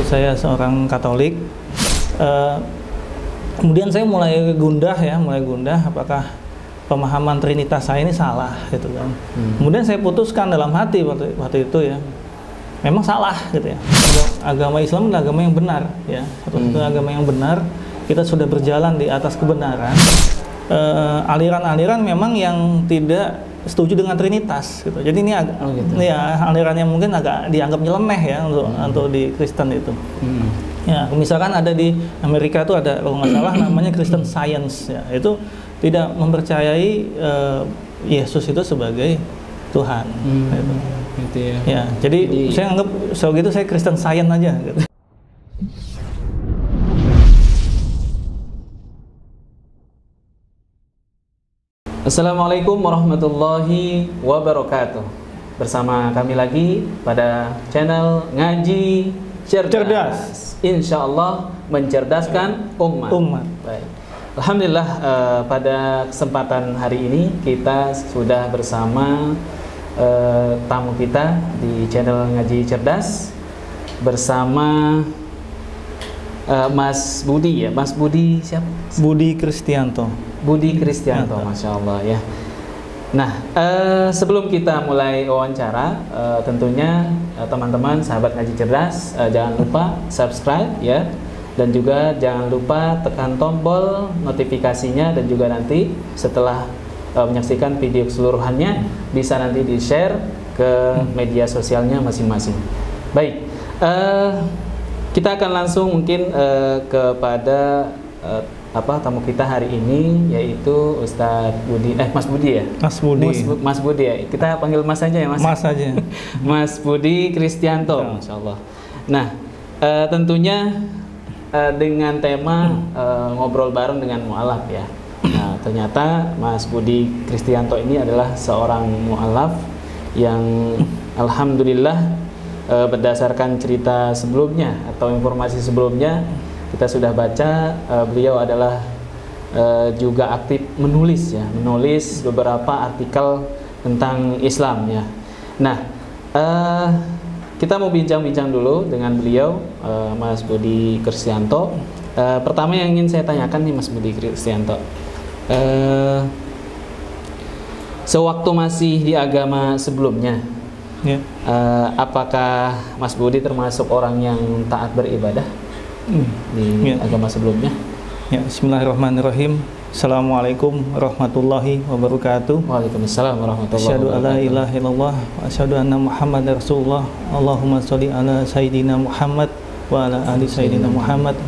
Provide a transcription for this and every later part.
Dulu saya seorang Katolik. Kemudian saya mulai gundah apakah pemahaman Trinitas saya ini salah gitu kan. Kemudian saya putuskan dalam hati waktu itu ya, memang salah gitu ya. Agama Islam adalah agama yang benar ya, satu-satunya agama yang benar. Kita sudah berjalan di atas kebenaran. Aliran-aliran memang yang tidak setuju dengan Trinitas gitu. Jadi ini ya aliran yang mungkin agak dianggap nyeleneh ya untuk di Kristen itu. Ya, misalkan ada di Amerika itu ada kalau nggak salah namanya Christian Science ya. Itu tidak mempercayai Yesus itu sebagai Tuhan. Gitu ya. Ya, jadi saya anggap gitu saya Christian Science aja gitu. Assalamualaikum warahmatullahi wabarakatuh. Bersama kami lagi pada channel Ngaji Cerdas. Insya Allah mencerdaskan umat. Baik. Alhamdulillah pada kesempatan hari ini kita sudah bersama tamu kita di channel Ngaji Cerdas bersama Mas Budi ya. Mas Budi siapa? Budi Kristianto. Budi Kristianto, Masya Allah ya. Nah, sebelum kita mulai wawancara, tentunya teman-teman sahabat Ngaji Cerdas jangan lupa subscribe ya, dan juga jangan lupa tekan tombol notifikasinya, dan juga nanti setelah menyaksikan video keseluruhannya bisa nanti di-share ke media sosialnya masing-masing. Baik, kita akan langsung mungkin kepada tamu kita hari ini, yaitu Ustadz Budi, Mas Budi ya? Mas Budi ya, kita panggil Mas aja ya Mas? Mas aja. Mas Budi Kristianto, Masya Allah. Nah, tentunya dengan tema ngobrol bareng dengan mu'alaf ya. Nah, ternyata Mas Budi Kristianto ini adalah seorang mu'alaf yang alhamdulillah berdasarkan cerita sebelumnya atau informasi sebelumnya, kita sudah baca beliau adalah juga aktif menulis beberapa artikel tentang Islam ya. Nah, kita mau bincang-bincang dulu dengan beliau, Mas Budi Kristianto. Pertama yang ingin saya tanyakan nih Mas Budi Kristianto, sewaktu masih di agama sebelumnya, apakah Mas Budi termasuk orang yang taat beribadah di agama sebelumnya? Ya, Bismillahirrahmanirrahim. Assalamualaikum warahmatullahi wabarakatuh. Waalaikumsalam warahmatullahi wabarakatuh. Asyhadu alla ilaha illallah wa asyhadu anna Muhammadar Rasulullah. Allahumma sholli ala sayyidina Muhammad wa ala ali sayyidina Muhammad.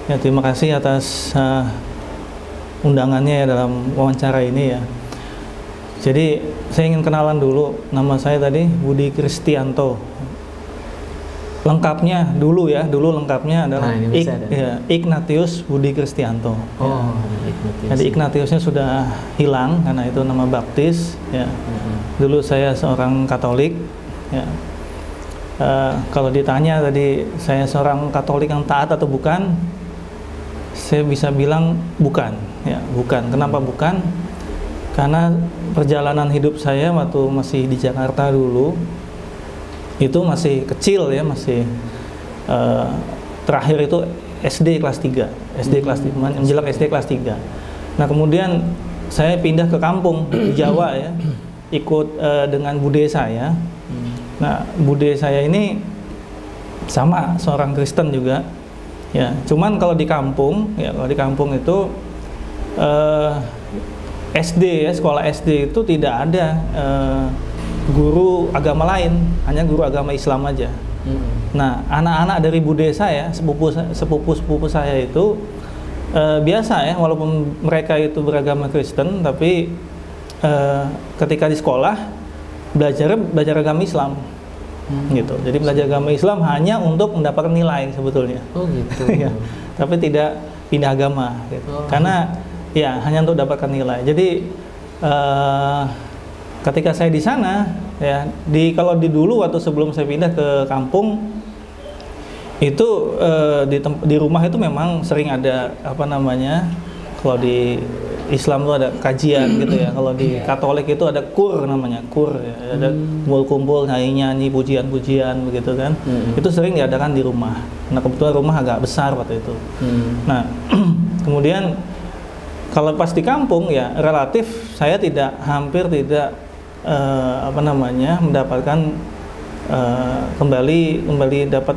Ya, terima kasih atas undangannya ya dalam wawancara ini ya. Jadi saya ingin kenalan dulu, nama saya tadi Budi Kristianto. Lengkapnya dulu lengkapnya adalah Ignatius Budi Kristianto. Jadi Ignatiusnya sudah hilang karena itu nama baptis ya. Dulu saya seorang Katolik ya. Kalau ditanya tadi saya seorang Katolik yang taat atau bukan, saya bisa bilang bukan ya, bukan. Kenapa bukan? Karena perjalanan hidup saya waktu masih di Jakarta dulu itu masih kecil ya, masih terakhir itu SD kelas 3 menjelang SD kelas 3. Nah kemudian saya pindah ke kampung di Jawa ya, ikut dengan bude saya. Nah bude saya ini sama seorang Kristen juga ya, cuman kalau di kampung itu SD ya, sekolah SD itu tidak ada guru agama lain, hanya guru agama Islam aja. Nah, anak-anak dari bude saya, sepupu saya itu biasa ya, walaupun mereka itu beragama Kristen, tapi ketika di sekolah belajar agama Islam, gitu. Jadi belajar agama Islam hanya untuk mendapatkan nilai sebetulnya. Oh gitu. Ya, tapi tidak pindah agama, gitu. Karena ya hanya untuk dapatkan nilai. Jadi ketika saya di sana ya, kalau di dulu waktu sebelum saya pindah ke kampung itu di rumah itu memang sering ada Kalau di Islam tuh ada kajian gitu ya. Kalau di Katolik itu ada kur namanya, kur ya. Ada kumpul-kumpul nyanyi-nyanyi, pujian-pujian begitu kan. Itu sering diadakan di rumah. Nah kebetulan rumah agak besar waktu itu. Nah kemudian kalau pas di kampung ya relatif saya hampir tidak mendapatkan kembali dapat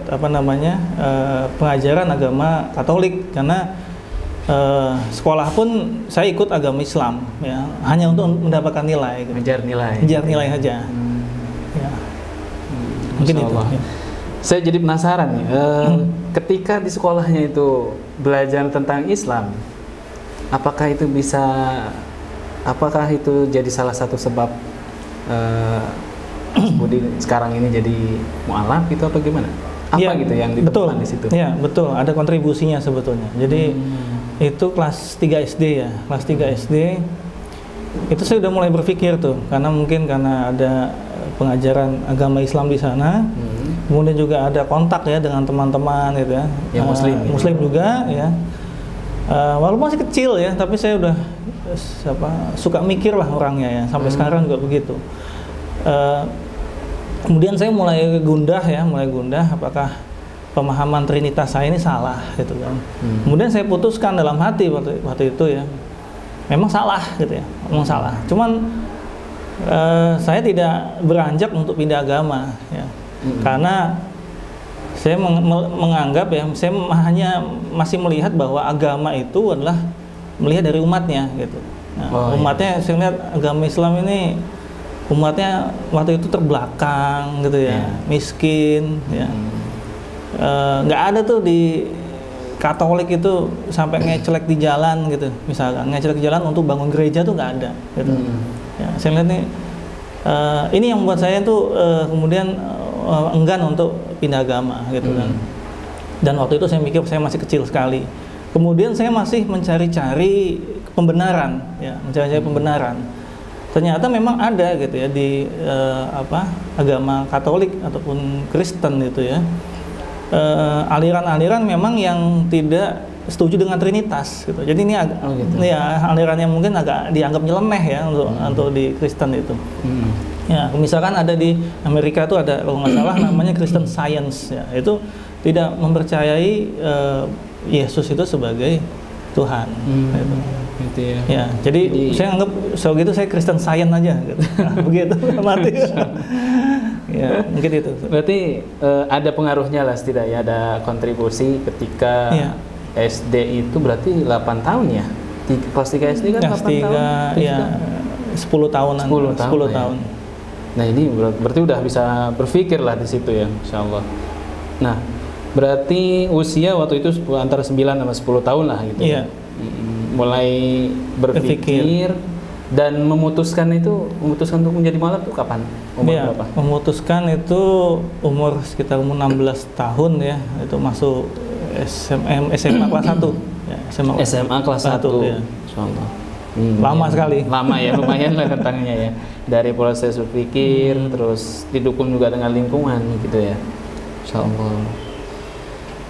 pengajaran agama Katolik, karena sekolah pun saya ikut agama Islam ya, hanya untuk mendapatkan nilai, mengejar nilai aja. Ya. Mungkin itu. Ya. Saya jadi penasaran nih, ketika di sekolahnya itu belajar tentang Islam, apakah itu jadi salah satu sebab Budi sekarang ini jadi mu'alaf itu apa gimana? Apa gitu yang ditemukan di situ? Iya, betul. Ada kontribusinya sebetulnya. Jadi itu kelas 3 SD ya. Kelas 3 SD itu saya udah mulai berpikir tuh, karena ada pengajaran agama Islam di sana. Kemudian juga ada kontak ya dengan teman-teman gitu ya. Muslim juga ya. Walaupun masih kecil ya, tapi saya udah suka mikir lah orangnya ya. Sampai sekarang juga begitu. Kemudian saya mulai gundah apakah pemahaman Trinitas saya ini salah gitu kan. Kemudian saya putuskan dalam hati waktu itu ya, memang salah gitu ya, memang salah. Cuman saya tidak beranjak untuk pindah agama ya, karena saya menganggap ya, saya hanya masih melihat bahwa agama itu adalah melihat dari umatnya gitu. Nah, umatnya saya lihat agama Islam ini umatnya waktu itu terbelakang gitu ya, miskin ya. Nggak ada tuh di Katolik itu sampai ngecelek di jalan gitu, misalkan ngecelek di jalan untuk bangun gereja tuh nggak ada gitu. Ya, saya lihat nih ini yang membuat saya tuh kemudian enggan untuk pindah agama gitu kan. Dan waktu itu saya mikir saya masih kecil sekali. Kemudian saya masih mencari-cari pembenaran ya, mencari-cari pembenaran. Ternyata memang ada gitu ya di agama Katolik ataupun Kristen itu ya. Aliran-aliran memang yang tidak setuju dengan Trinitas gitu. Jadi ini ya aliran yang mungkin agak dianggap nyeleneh ya untuk di Kristen itu. Ya, misalkan ada di Amerika itu ada kalau nggak salah namanya Christian Science ya. Itu tidak mempercayai Yesus itu sebagai Tuhan. Gitu ya. Ya, jadi saya anggap gitu saya Christian Science aja gitu. Begitu mati. Ya, mungkin itu. Berarti ada pengaruhnya lah setidaknya, ada kontribusi ketika SD itu berarti 8 tahun ya. Kelas 3 SD kan 8 tahun. Ya, 10 tahunan. 10 tahun. Nah, ini berarti udah bisa berpikir lah di situ ya, insyaallah. Nah, berarti usia waktu itu antara 9 sama 10 tahun lah gitu. Iya. Mulai berpikir dan memutuskan untuk menjadi mu'alaf itu kapan? Umur berapa? Memutuskan itu umur sekitar umur 16 tahun ya. Itu masuk SMA kelas 1 ya, SMA kelas 1 ya. Insyaallah. Lama sekali. Lama ya, lumayan lah rentangnya ya. Dari proses berpikir terus didukung juga dengan lingkungan gitu ya. Insyaallah.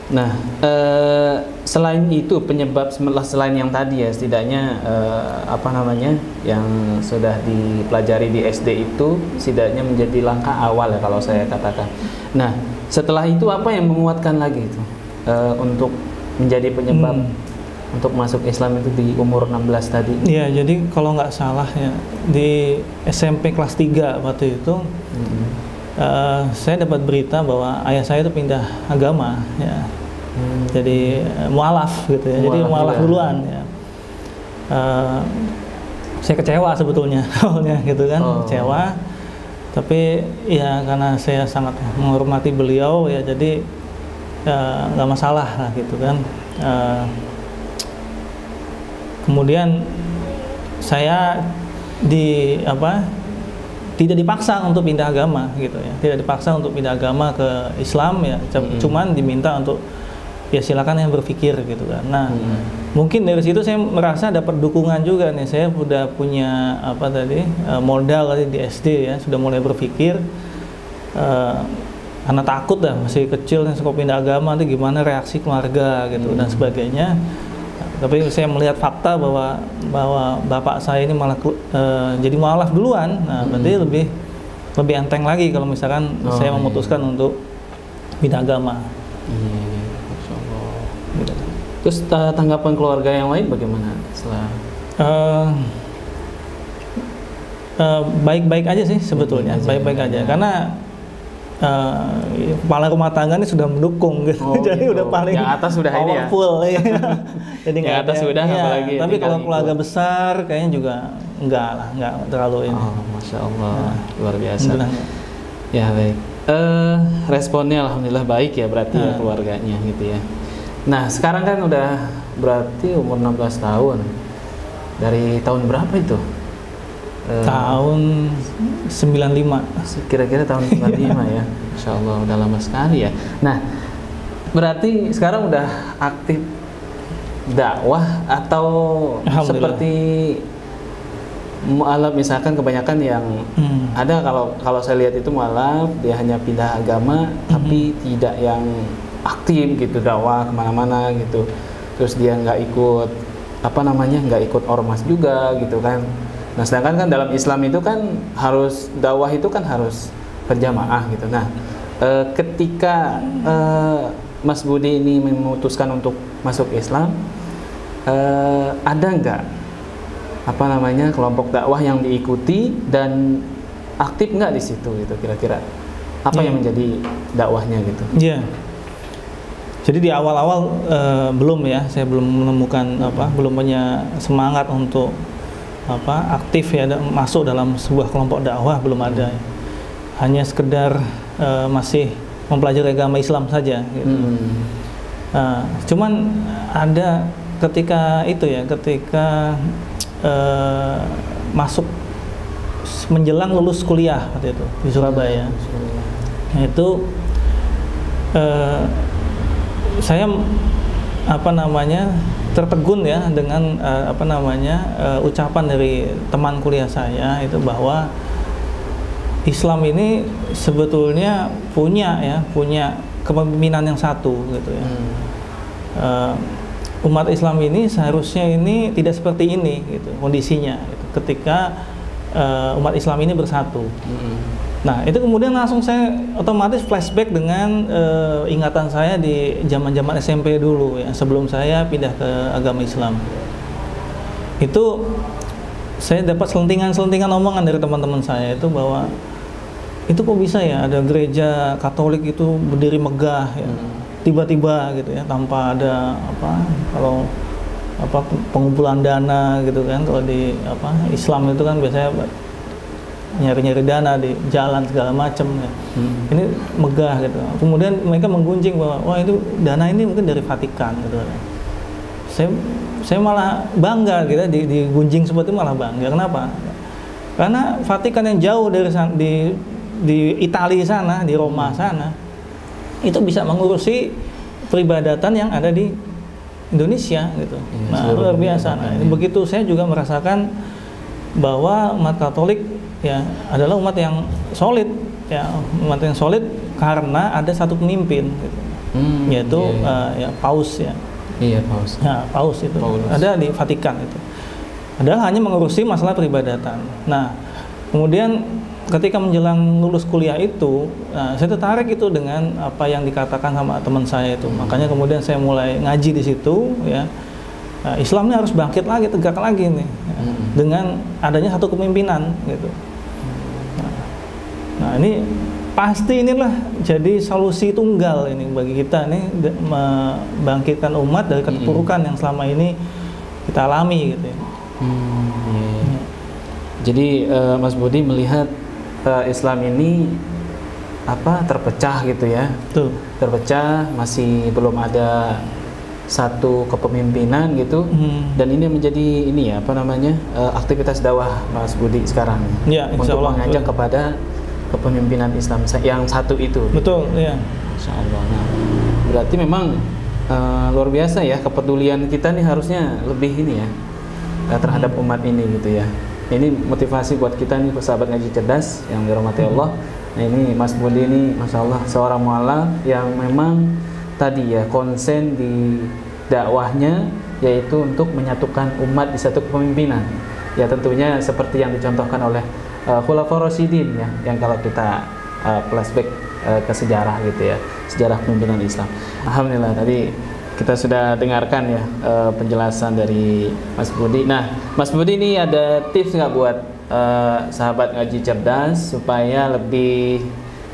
Nah, selain itu penyebab selain yang tadi ya, setidaknya yang sudah dipelajari di SD itu setidaknya menjadi langkah awal ya kalau saya katakan. Nah, setelah itu apa yang menguatkan lagi itu untuk menjadi penyebab untuk masuk Islam itu di umur 16 tadi? Iya, jadi kalau nggak salah ya di SMP kelas 3 waktu itu saya dapat berita bahwa ayah saya itu pindah agama ya. Jadi mu'alaf gitu ya. Jadi mu'alaf duluan ya. Saya kecewa sebetulnya awalnya gitu kan, kecewa. Tapi ya karena saya sangat menghormati beliau ya, jadi nggak masalah lah gitu kan. Kemudian saya tidak dipaksa untuk pindah agama gitu ya, tidak dipaksa untuk pindah agama ke Islam ya, cuman diminta untuk ya silakan yang berpikir gitu kan. Nah, mungkin dari situ saya merasa dapat dukungan juga nih, saya sudah punya modal di SD ya, sudah mulai berpikir karena takut masih kecil nih, suka pindah agama nanti gimana reaksi keluarga gitu dan sebagainya. Tapi saya melihat fakta bahwa bapak saya ini malah jadi mualaf duluan. Nah, berarti lebih enteng lagi kalau misalkan saya memutuskan untuk pindah agama. Masya Allah. Terus tanggapan keluarga yang lain bagaimana setelah? Baik-baik aja sih sebetulnya, baik-baik aja. Karena kepala rumah tangga ini sudah mendukung gitu. Jadi gitu. udah paling yang atas sudah ini ya. Ya. Jadi yang atas sudah ya, apalagi. Tapi kalau keluarga besar kayaknya juga enggak terlalu ini. Masya Allah, luar biasa. Ya baik. Responnya alhamdulillah baik ya berarti ya keluarganya gitu ya. Nah sekarang kan udah berarti umur 16 tahun. Dari tahun berapa itu? Tahun 95. Kira-kira tahun 95 ya. Insya Allah udah lama sekali ya. Nah berarti sekarang udah aktif dakwah atau seperti mualaf misalkan kebanyakan yang ada kalau saya lihat itu mualaf dia hanya pindah agama tapi tidak yang aktif gitu dakwah kemana-mana gitu, terus dia nggak ikut nggak ikut ormas juga gitu kan. Nah sedangkan kan dalam Islam itu kan harus dakwah itu kan harus berjamaah gitu. Nah ketika Mas Budi ini memutuskan untuk masuk Islam, ada nggak kelompok dakwah yang diikuti dan aktif nggak di situ gitu kira-kira apa yang menjadi dakwahnya gitu? Iya. Jadi di awal-awal belum ya, saya belum menemukan belum punya semangat untuk aktif ya masuk dalam sebuah kelompok dakwah, belum ada. Hanya sekedar masih mempelajari agama Islam saja. Gitu. Cuman ada ketika masuk menjelang lulus kuliah waktu itu di Surabaya. Itu saya tertegun ya dengan ucapan dari teman kuliah saya itu bahwa Islam ini sebetulnya punya kepemimpinan yang satu gitu ya. Umat Islam ini seharusnya ini tidak seperti ini gitu kondisinya gitu, ketika umat Islam ini bersatu. Nah itu kemudian langsung saya otomatis flashback dengan ingatan saya di zaman-zaman SMP dulu ya, sebelum saya pindah ke agama Islam. Itu saya dapat selentingan omongan dari teman-teman saya itu bahwa itu kok bisa ya ada gereja Katolik itu berdiri megah ya, tiba-tiba gitu ya, tanpa ada pengumpulan dana gitu kan. Kalau di Islam itu kan biasanya nyari-nyari dana di jalan segala macam ya. Ini megah gitu. Kemudian mereka menggunjing bahwa wah itu dana ini mungkin dari Vatikan gitu. Saya malah bangga gitu, digunjing seperti itu malah bangga. Kenapa? Karena Vatikan yang jauh dari di Italia sana, di Roma sana, itu bisa mengurusi peribadatan yang ada di Indonesia gitu. Nah, luar biasa. Nah, ini begitu saya juga merasakan bahwa umat Katolik ya adalah umat yang solid ya, umat yang solid karena ada satu pemimpin gitu. Yaitu ya Paus ya. Iya, Paus. Nah, Paus itu ada di Vatikan itu. Adalah hanya mengurusi masalah peribadatan. Nah, kemudian ketika menjelang lulus kuliah itu, saya tertarik itu dengan apa yang dikatakan sama teman saya itu. Makanya kemudian saya mulai ngaji di situ ya. Islam ini harus bangkit lagi, tegak lagi nih. Ya, dengan adanya satu kepemimpinan gitu. Nah, ini pasti inilah jadi solusi tunggal ini bagi kita nih membangkitkan umat dari keterpurukan yang selama ini kita alami gitu ya. Jadi Mas Budi melihat Islam ini terpecah gitu ya. Betul. Terpecah, masih belum ada satu kepemimpinan gitu. Dan ini menjadi aktivitas dakwah Mas Budi sekarang ya, untuk mengajak kepada kepemimpinan Islam yang satu itu. Betul, gitu. Ya. Insya Allah. Nah, berarti memang luar biasa ya kepedulian kita nih harusnya lebih ini ya terhadap umat ini gitu ya. Ini motivasi buat kita nih sahabat ngaji cerdas yang dirahmati Allah. Nah ini Mas Budi ini Masya Allah seorang mualaf yang memang tadi ya konsen di dakwahnya yaitu untuk menyatukan umat di satu kepemimpinan. Ya tentunya seperti yang dicontohkan oleh Khulafaur Rasyidin ya, yang kalau kita flashback ke sejarah gitu ya, sejarah kepemimpinan Islam. Alhamdulillah tadi kita sudah dengarkan ya penjelasan dari Mas Budi. Nah, Mas Budi ini ada tips nggak buat sahabat ngaji cerdas supaya lebih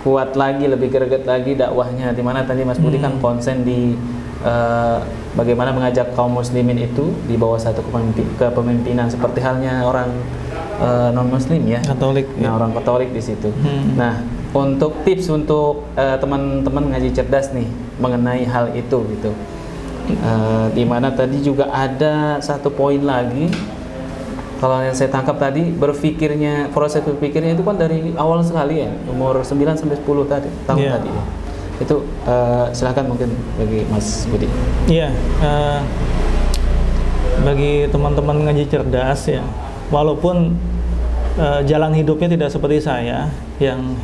kuat lagi, lebih greget lagi dakwahnya? Dimana tadi Mas Budi kan konsen di bagaimana mengajak kaum muslimin itu di bawah satu kepemimpinan seperti halnya orang non muslim ya, Katolik. Nah, orang Katolik di situ. Nah, untuk tips untuk teman-teman ngaji cerdas nih mengenai hal itu gitu. Di mana tadi juga ada satu poin lagi, kalau yang saya tangkap tadi, proses berpikirnya itu kan dari awal sekali ya, umur 9 sampai 10 tahun tadi ya. Itu silahkan mungkin bagi Mas Budi. Iya, bagi teman-teman ngaji cerdas ya, walaupun jalan hidupnya tidak seperti saya yang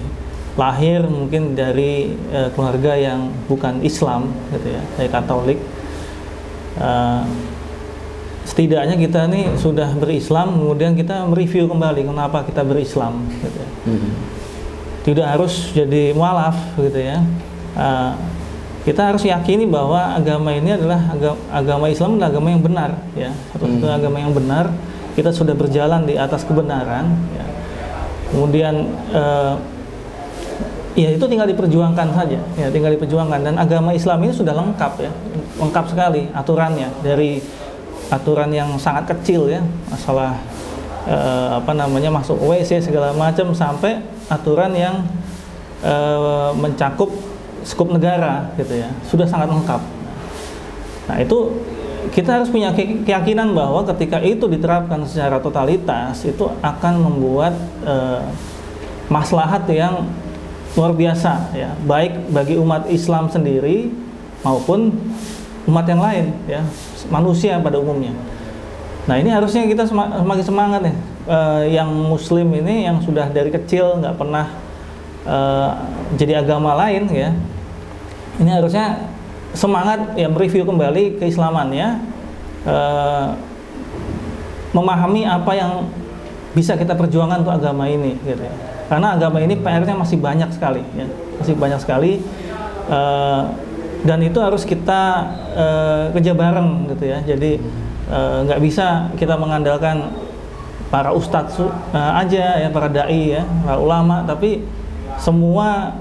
lahir mungkin dari keluarga yang bukan Islam gitu ya, dari Katolik. Setidaknya kita nih sudah berislam, kemudian kita mereview kembali kenapa kita berislam gitu ya. Tidak harus jadi mualaf gitu ya. Kita harus yakini bahwa agama ini adalah agama Islam, adalah agama yang benar ya, satu-satunya agama yang benar. Kita sudah berjalan di atas kebenaran ya. Kemudian ya itu tinggal diperjuangkan saja ya, tinggal diperjuangkan. Dan agama Islam ini sudah lengkap ya, lengkap sekali aturannya, dari aturan yang sangat kecil ya, masalah masuk WC segala macam, sampai aturan yang mencakup skup negara gitu ya, sudah sangat lengkap. Nah itu kita harus punya keyakinan bahwa ketika itu diterapkan secara totalitas, itu akan membuat maslahat yang luar biasa ya, baik bagi umat Islam sendiri maupun umat yang lain ya, manusia pada umumnya. Nah ini harusnya kita semakin semangat nih, yang Muslim ini yang sudah dari kecil nggak pernah jadi agama lain ya, ini harusnya semangat ya, mereview kembali keislamannya, memahami apa yang bisa kita perjuangkan untuk agama ini gitu ya. Karena agama ini PR-nya masih banyak sekali ya, masih banyak sekali, dan itu harus kita kerja bareng gitu ya. Jadi nggak bisa kita mengandalkan para ustadz aja ya, para dai ya, para ulama, tapi semua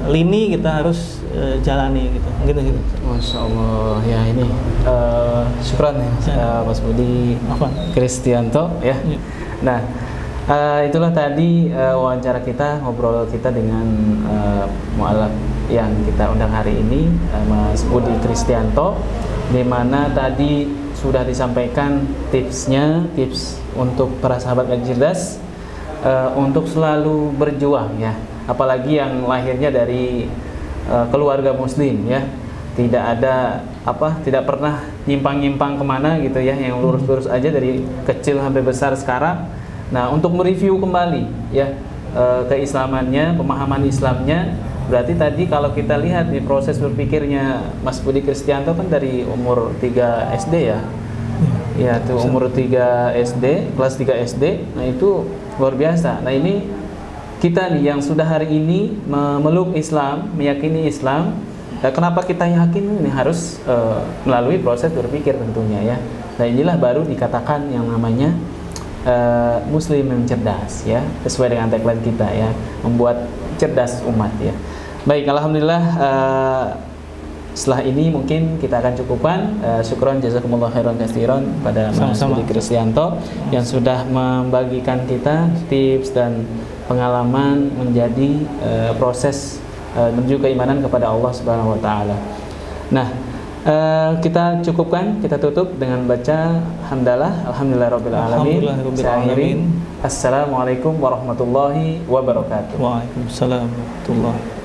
lini kita harus jalani gitu. Masya Allah ya, ini syukran ya Mas Budi Kristianto ya. Nah itulah tadi wawancara kita, ngobrol kita dengan mu'alaf yang kita undang hari ini, Mas Budi Kristianto, di mana tadi sudah disampaikan tips untuk para sahabat ngaji cerdas untuk selalu berjuang ya, apalagi yang lahirnya dari keluarga muslim ya, tidak pernah nyimpang kemana gitu ya, yang lurus-lurus aja dari kecil sampai besar sekarang. Nah untuk mereview kembali ya keislamannya, pemahaman Islamnya, berarti tadi kalau kita lihat di proses berpikirnya Mas Budi Kristianto kan dari umur 3 SD ya, ya tuh umur 3 SD, kelas 3 SD, nah itu luar biasa. Nah ini kita nih yang sudah hari ini memeluk Islam, meyakini Islam, kenapa kita yakin? Ini harus melalui proses berpikir tentunya ya. Nah inilah baru dikatakan yang namanya Muslim yang cerdas ya, sesuai dengan tagline kita ya, membuat cerdas umat ya. Baik, alhamdulillah. Setelah ini mungkin kita akan cukupkan. Syukron jazakumullah khairan katsiran pada Mas Budi Kristianto yang sudah membagikan kita tips dan pengalaman menjadi proses menuju keimanan kepada Allah Subhanahu wa taala. Nah, kita cukupkan, kita tutup dengan baca hamdalah, alhamdulillahirabbil alamin. Saya akhirin. Assalamualaikum warahmatullahi wabarakatuh. Waalaikumsalam warahmatullahi wabarakatuh.